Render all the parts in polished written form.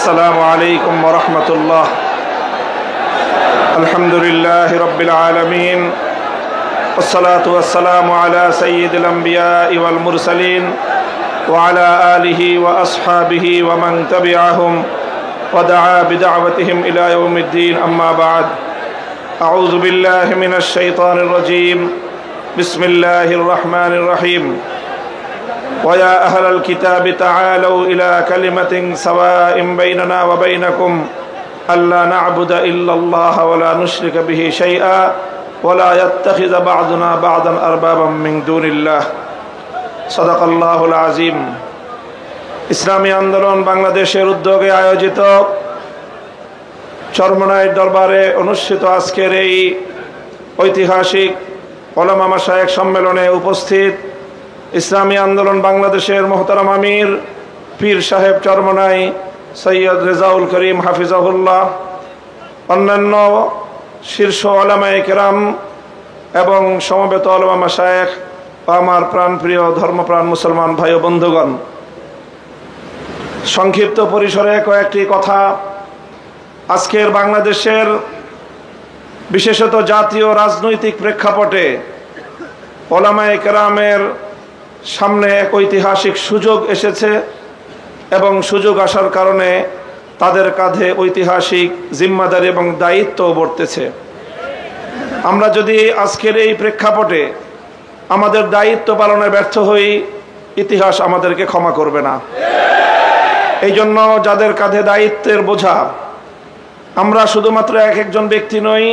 السلام عليكم ورحمة الله. الحمد لله رب العالمين والصلاة والسلام على سيد الأنبياء والمرسلين وعلى آله وأصحابه ومن تبعهم ودعا بدعوتهم إلى يوم الدين. أما بعد، أعوذ بالله من الشيطان الرجيم. بسم الله الرحمن الرحيم. ويا أهل الكتاب تعالوا إلى كلمة سواء بيننا وبينكم ألا نعبد إلا الله ولا نشرك به شيئا ولا يتخذ بعضنا بعضا أربابا من دون الله. صدق الله العظيم. ইসলামী আন্দোলন বাংলাদেশের উদ্যোগে আয়োজিত চরমনাইর দরবারে অনুষ্ঠিত আজকের এই ঐতিহাসিক ওলামা মাশায়েখ সম্মেলনে উপস্থিত ইসলামী আন্দোলন বাংলাদেশের মোহতারাম আমির পীর সাহেব চরমনাই সৈয়দ রেজাউল করিম হাফিজাহুল্লাহ, অন্যান্য শীর্ষ ওলামায়ে কেরাম এবং সমবেত ওলামা মাশায়েখ, আমার প্রাণপ্রিয় ধর্মপ্রাণ মুসলমান ভাই ও বন্ধুগণ, সংক্ষিপ্ত পরিসরে কয়েকটি কথা আজকের বাংলাদেশের বিশেষত জাতীয় রাজনৈতিক প্রেক্ষাপটে ওলামায়ে কেরামের সামনে এক ঐতিহাসিক সুযোগ এসেছে এবং সুযোগ আসার কারণে তাদের কাঁধে ঐতিহাসিক জিম্মাদারি এবং দায়িত্ব বর্তেছে। আমরা যদি আজকের এই প্রেক্ষাপটে আমাদের দায়িত্ব পালনে ব্যর্থ হই, ইতিহাস আমাদেরকে ক্ষমা করবে না। এই জন্য যাদের কাঁধে দায়িত্বের বোঝা, আমরা শুধুমাত্র একজন ব্যক্তি নই,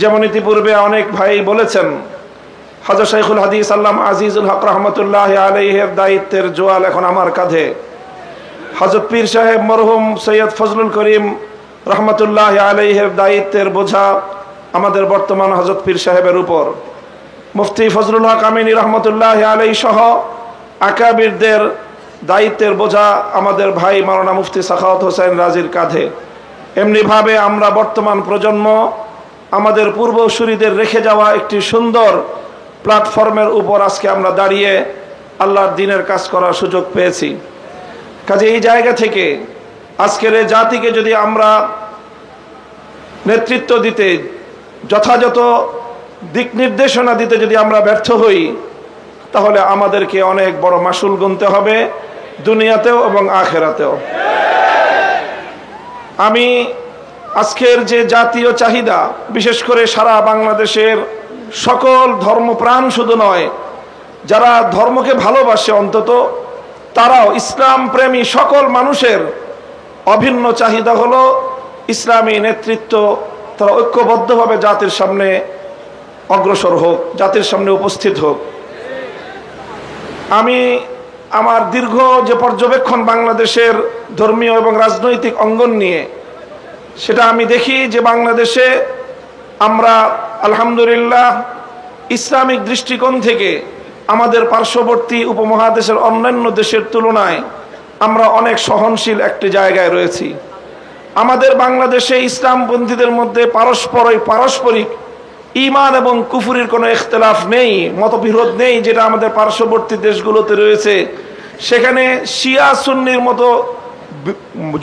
যেমন ইতিপূর্বে অনেক ভাই বলেছেন, হযরত শাইখুল হাদিস আল্লামা আজিজুল হক রহমতুল্লাহ আলাইহির দায়িত্বের জোয়াল এখন আমার কাঁধে। হযরত পীর সাহেব মরহুম সৈয়দ ফজলুল করিম রহমতুল্লাহ আলাইহির দায়িত্বের বোঝা আমাদের বর্তমান হযরত পীর সাহেবের উপর। মুফতি ফজলুল হক আমিনী রহমতুল্লাহ আলাইহি সহ আকাবিরদের দায়িত্বের বোঝা আমাদের ভাই মাওলানা মুফতি সাখাওয়াত হোসেন রাজির কাঁধে। এমনিভাবে আমরা বর্তমান প্রজন্ম আমাদের পূর্বসূরীদের রেখে যাওয়া একটি সুন্দর প্ল্যাটফর্মের উপর আজকে আমরা দাঁড়িয়ে আল্লাহর দ্বীনের কাজ করার সুযোগ পেয়েছি। কাজে এই জায়গা থেকে আজকের এই জাতিকে যদি আমরা নেতৃত্ব দিতে, যথাযথ দিক নির্দেশনা দিতে যদি আমরা ব্যর্থ হই, তাহলে আমাদেরকে অনেক বড় মাসুল গুনতে হবে, দুনিয়াতেও এবং আখিরাতেও। আমি আজকের যে জাতীয় চাহিদা, বিশেষ করে সারা বাংলাদেশের সকল ধর্মপ্রাণ শুধু নয়, যারা ধর্মকে ভালোবাসে অন্তত তারাও, ইসলাম প্রেমী সকল মানুষের অভিন্ন চাহিদা হলো ইসলামী নেতৃত্ব তারা ঐক্যবদ্ধভাবে জাতির সামনে অগ্রসর হোক, জাতির সামনে উপস্থিত হোক। আমি আমার দীর্ঘ যে পর্যবেক্ষণ বাংলাদেশের ধর্মীয় এবং রাজনৈতিক অঙ্গন নিয়ে, সেটা আমি দেখি যে বাংলাদেশে আমরা আলহামদুলিল্লাহ ইসলামিক দৃষ্টিকোণ থেকে আমাদের পার্শ্ববর্তী উপমহাদেশের অন্যান্য দেশের তুলনায় আমরা অনেক সহনশীল একটি জায়গায় রয়েছি। আমাদের বাংলাদেশে ইসলামপন্থীদের মধ্যে পারস্পরিক ঈমান এবং কুফরির কোনো ইখতিলাফ নেই, মতবিরোধ নেই, যেটা আমাদের পার্শ্ববর্তী দেশগুলোতে রয়েছে। সেখানে শিয়া সুন্নির মতো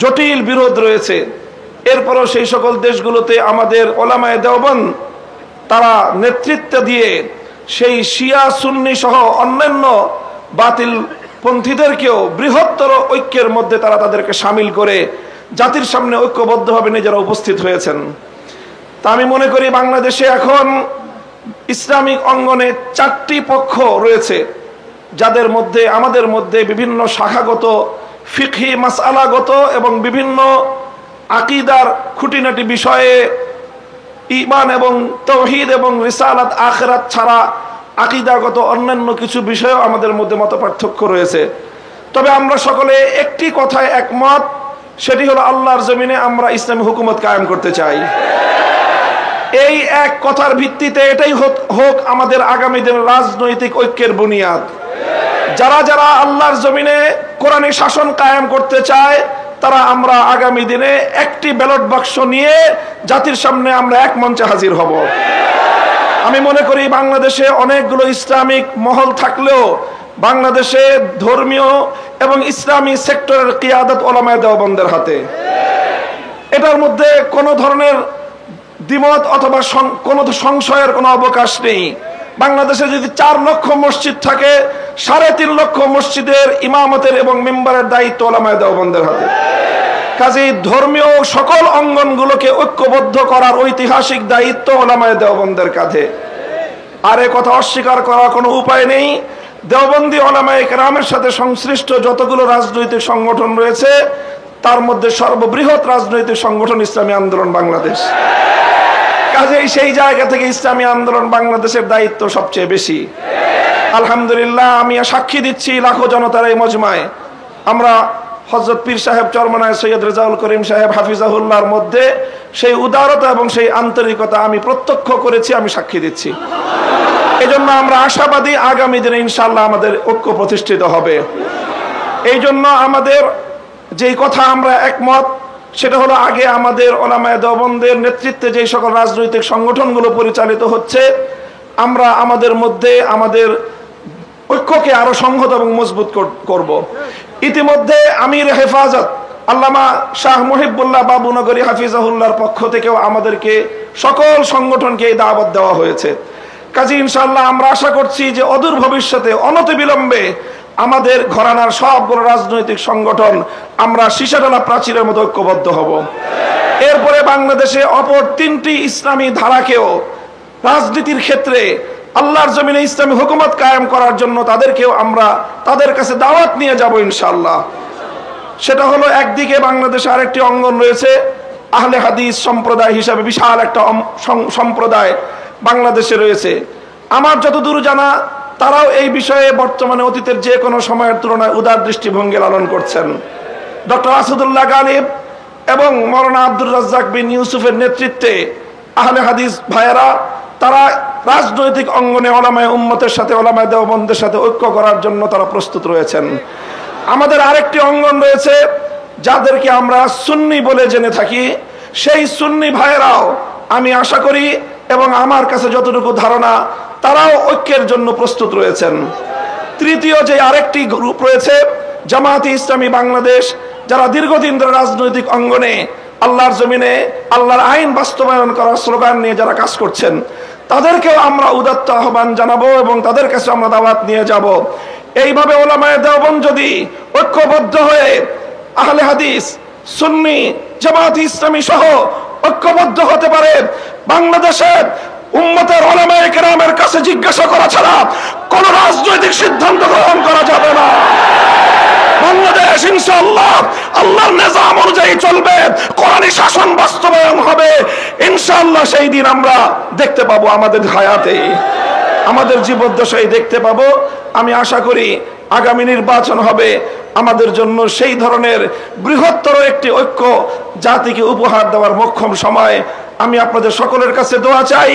জটিল বিরোধ রয়েছে। এরপরও সেই সকল দেশগুলোতে আমাদের ওলামায়ে দেওবন্দ তারা নেতৃত্ব দিয়ে সেই শিয়া সুন্নি সহ অন্যান্য বাতিল পন্থীদেরকেও বৃহত্তর ঐক্যের মধ্যে তারা তাদেরকে সামিল করে জাতির সামনে ঐক্যবদ্ধভাবে নিজেরা উপস্থিত হয়েছেন। তা আমি মনে করি বাংলাদেশে এখন ইসলামিক অঙ্গনে 4টি পক্ষ রয়েছে, যাদের মধ্যে আমাদের মধ্যে বিভিন্ন শাখাগত, ফিকহি মাসআলাগত এবং বিভিন্ন আকীদার খুঁটিনাটি বিষয়ে, ঈমান এবং তাওহীদ এবং রিসালাত আখিরাত ছাড়া আকীদাগত অন্যান্য কিছু বিষয়েও আমাদের মধ্যে মতপার্থক্য রয়েছে। তবে আমরা সকলে একটি কথায় একমত, সেটি হলো আল্লাহর জমিনে আমরা ইসলামী হুকুমত কায়েম করতে চাই। এই এক কথার ভিত্তিতে এটাই হোক আমাদের আগামী দিনের রাজনৈতিক ঐক্যের বুনিয়াদ। যারা যারা আল্লাহর জমিনে কোরআনী শাসন কায়েম করতে চায়, তারা আমরা আগামী দিনে একটি ব্যালট বাক্স নিয়ে জাতির সামনে আমরা এক মঞ্চে হাজির হব। আমি মনে করি বাংলাদেশে অনেকগুলো ইসলামিক মহল থাকলেও বাংলাদেশে ধর্মীয় এবং ইসলামী সেক্টরের কিয়াদত ওলামায়ে দেওবন্দের হাতে। এটার মধ্যে কোনো ধরনের দ্বিমত অথবা কোনো সংশয়ের কোনো অবকাশ নেই। বাংলাদেশে যদি 4 লক্ষ মসজিদ থাকে, 3.5 লক্ষ মসজিদের ইমামতের এবং মেম্বারের দায়িত্ব ওলামায়ে দেওবন্দের হাতে। কাজেই ধর্মীয় সকল অঙ্গনগুলোকে ঐক্যবদ্ধ করার ঐতিহাসিক দায়িত্ব ওলামায়ে দেওবন্দের কাঁধে। আর এ কথা অস্বীকার করার কোনো উপায় নেই। দেওবন্দি ওলামায়ে কেরামের সাথে সংশ্লিষ্ট যতগুলো রাজনৈতিক সংগঠন রয়েছে, তার মধ্যে সর্ববৃহৎ রাজনৈতিক সংগঠন ইসলামী আন্দোলন বাংলাদেশ। কাজেই সেই জায়গা থেকে ইসলামী আন্দোলন বাংলাদেশের দায়িত্ব সবচেয়ে বেশি। আলহামদুলিল্লাহ, আমি সাক্ষী দিচ্ছি লাখো জনতার এই মজমায় আমরা হযরত পীর সাহেব চরমনায় সৈয়দ রেজাউল করিম সাহেব হাফিজাহুল্লাহর মধ্যে সেই উদারতা এবং সেই আন্তরিকতা আমি প্রত্যক্ষ করেছি, আমি সাক্ষী দিচ্ছি। এজন্য আমরা আশাবাদী আগামী দিনে ইনশাআল্লাহ আমাদের ঐক্য প্রতিষ্ঠিত হবে। এই জন্য আমাদের যেই কথা আমরা একমত, সেটা হলো আগে আমাদের ওলামায়ে দেওবন্দের নেতৃত্বে যে সকল রাজনৈতিক সংগঠনগুলো পরিচালিত হচ্ছে, আমরা আমাদের মধ্যে আমাদের ঐক্যকে আরো সংহত এবং মজবুত করব। ইতিমধ্যে আমির হেফাজত আল্লামা শাহ মুহিবুল্লাহ বাবুনগরী হাফিজাহুল্লাহর পক্ষ থেকেও আমাদেরকে সকল সংগঠনকে এই দাওয়াত দেওয়া হয়েছে। কাজী ইনশাআল্লাহ আমরা আশা করছি যে অদূর ভবিষ্যতে অনতিবিলম্বে আমাদের ঘরানার সবগুলো রাজনৈতিক সংগঠন আমরা সীসাডালা প্রাচীরের মতো ঐক্যবদ্ধ হব। এরপরে বাংলাদেশে অপর 3টি ইসলামী ধারাকেও রাজনীতির ক্ষেত্রে আল্লাহর জমিনে ইসলামী হুকুমত কায়েম করার জন্য তাদেরকেও আমরা তাদের কাছে দাওয়াত নিয়ে যাব ইনশাআল্লাহ। সেটা হলো, একদিকে বাংলাদেশে আরেকটি অঙ্গন রয়েছে আহলে হাদিস সম্প্রদায় হিসাবে বিশাল একটা সম্প্রদায় বাংলাদেশে রয়েছে। আমার যতদূর জানা, তারাও এই বিষয়ে বর্তমানে অতীতের যে কোনো সময়ের তুলনায় উদার দৃষ্টিভঙ্গি লালন করছেন। ডক্টর আসাদুল্লাহ গালিব এবং মৌলানা আব্দুর রাজ্জাক বিন ইউসুফের নেতৃত্বে আহলে হাদিস ভাইয়েরা তারা রাজনৈতিক অঙ্গনে ওলামায়ে উম্মতের সাথে ওলামায়ে দেওবন্দের সাথে ঐক্য করার জন্য তারা প্রস্তুত রয়েছেন। আমাদের আরেকটি অঙ্গন রয়েছে যাদেরকে আমরা সুন্নি বলে জেনে থাকি, সেই সুন্নি ভাইয়েরাও আমি আশা করি এবং আমার কাছে যতটুকু ধারণা, তারাও ঐক্যের জন্য প্রস্তুত রয়েছেন। তৃতীয় যে আরেকটি গ্রুপ রয়েছে জামায়াতে ইসলামী বাংলাদেশ, যারা দীর্ঘদিন ধরে রাজনৈতিক অঙ্গনে আল্লাহর জমিনে আল্লাহর আইন বাস্তবায়ন করার স্লোগান নিয়ে যারা কাজ করছেন, তাদেরকেও আমরা উদাত্ত আহ্বান জানাবো এবং তাদের কাছে আমরা দাওয়াত নিয়ে যাব। এইভাবে ওলামায়ে দেওবন্দ যদি ঐক্যবদ্ধ হয়ে আহলে হাদিস, সুন্নি, জামায়াতে ইসলামী সহ ঐক্যবদ্ধ হতে পারে, বাংলাদেশের উম্মতের ওলামায়ে কেরামের কাছে জিজ্ঞাসা করা ছাড়া কোন রাজনৈতিক সিদ্ধান্ত গ্রহণ করা যাবে না। বাংলাদেশ ইনশাআল্লাহ আল্লাহর নিজাম অনুযায়ী চলবে, কোরআনী শাসন বাস্তবায়ন হবে ইনশাআল্লাহ। সেই দিন আমরা দেখতে পাবো, আমাদের হায়াতে, আমাদের জীবদ্দশায় দেখতে পাবো। আমি আশা করি আগামী নির্বাচন হবে আমাদের জন্য সেই ধরনের বৃহত্তর একটি ঐক্য জাতিকে উপহার দেওয়ার মোক্ষম সময়। আমি আপনাদের সকলের কাছে দোয়া চাই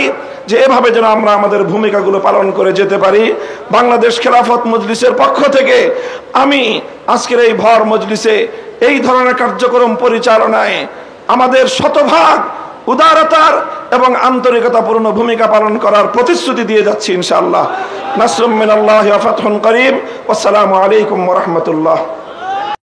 যে এভাবে যেন আমরা আমাদের ভূমিকাগুলো পালন করে যেতে পারি। বাংলাদেশ খেলাফত মজলিসের পক্ষ থেকে আমি আজকের এই ভর মজলিসে এই ধরনের কার্যক্রম পরিচালনায় আমাদের শতভাগ উদারতার এবং আন্তরিকতাপূর্ণ ভূমিকা পালন করার প্রতিশ্রুতি দিয়ে যাচ্ছি ইনশাআল্লাহ। নাসরুম মিনাল্লাহি ওয়া ফাতহুন করিম। আসসালামু আলাইকুম ওয়া রাহমাতুল্লাহ।